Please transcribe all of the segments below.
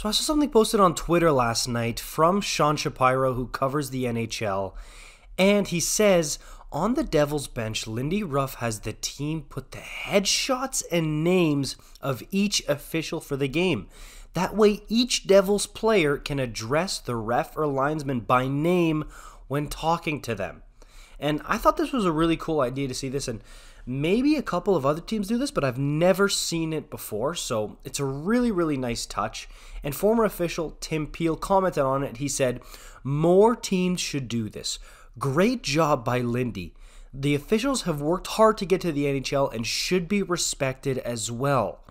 So I saw something posted on Twitter last night from Sean Shapiro, who covers the NHL, and he says, on the Devils bench, Lindy Ruff has the team put the headshots and names of each official for the game. That way, each Devils player can address the ref or linesman by name when talking to them. And I thought this was a really cool idea to see this, and maybe a couple of other teams do this, but I've never seen it before, so it's a really, really nice touch. And former official Tim Peel commented on it. He said, more teams should do this. Great job by Lindy. The officials have worked hard to get to the NHL and should be respected as well.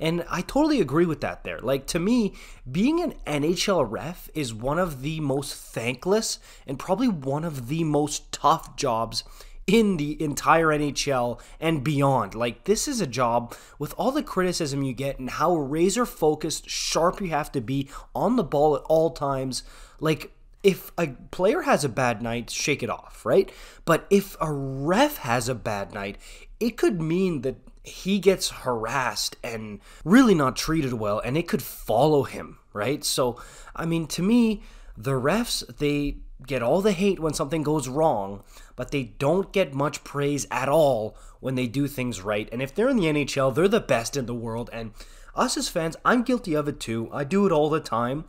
And I totally agree with that there. Like, to me, being an NHL ref is one of the most thankless and probably one of the most tough jobs in the entire NHL and beyond. Like, this is a job with all the criticism you get and how razor focused, sharp you have to be on the ball at all times. Like, if a player has a bad night, shake it off, right? But if a ref has a bad night, it could mean that he gets harassed and really not treated well, and it could follow him, right? So, I mean, to me, the refs, they get all the hate when something goes wrong, but they don't get much praise at all when they do things right. And if they're in the NHL, they're the best in the world. And us as fans, I'm guilty of it too. I do it all the time.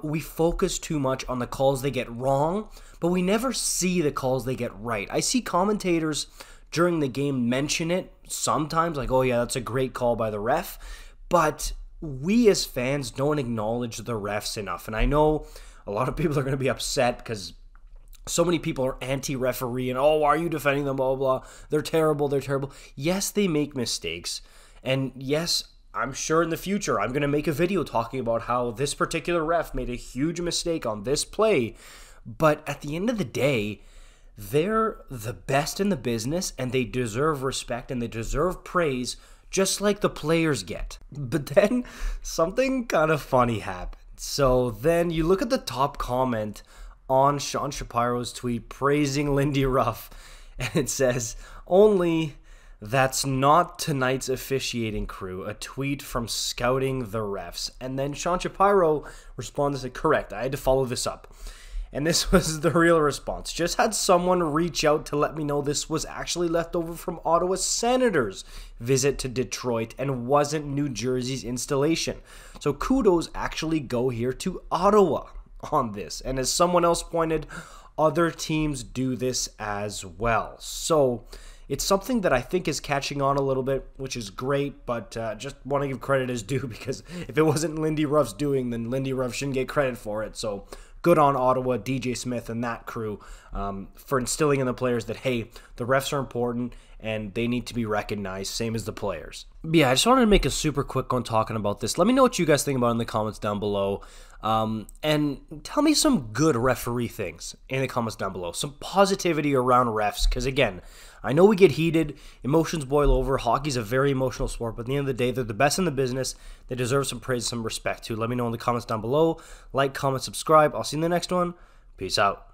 We focus too much on the calls they get wrong, but we never see the calls they get right. I see commentators during the game mention it sometimes, like, oh yeah, that's a great call by the ref, but we as fans don't acknowledge the refs enough. And I know a lot of people are going to be upset because so many people are anti-referee and, oh, why are you defending them, blah, blah, blah. They're terrible, they're terrible. Yes, they make mistakes, and yes, I'm sure in the future I'm going to make a video talking about how this particular ref made a huge mistake on this play, but at the end of the day, they're the best in the business, and they deserve respect, and they deserve praise, just like the players get. But then, something kind of funny happened. So then you look at the top comment on Sean Shapiro's tweet praising Lindy Ruff, and it says, only that's not tonight's officiating crew, a tweet from Scouting the Refs. And then Sean Shapiro responded and said, correct, I had to follow this up. And this was the real response. Just had someone reach out to let me know this was actually left over from Ottawa Senators' visit to Detroit and wasn't New Jersey's installation. So kudos actually go here to Ottawa on this. And as someone else pointed, other teams do this as well. So it's something that I think is catching on a little bit, which is great, but just want to give credit as due, because if it wasn't Lindy Ruff's doing, then Lindy Ruff shouldn't get credit for it. So good on Ottawa, DJ Smith, and that crew for instilling in the players that, hey, the refs are important and they need to be recognized, same as the players. But yeah, I just wanted to make a super quick one talking about this. Let me know what you guys think about it in the comments down below. And tell me some good referee things in the comments down below. Some positivity around refs, because again, I know we get heated, emotions boil over, hockey's a very emotional sport, but at the end of the day, they're the best in the business. They deserve some praise, some respect too. Let me know in the comments down below. Like, comment, subscribe. I'll see you in the next one. Peace out.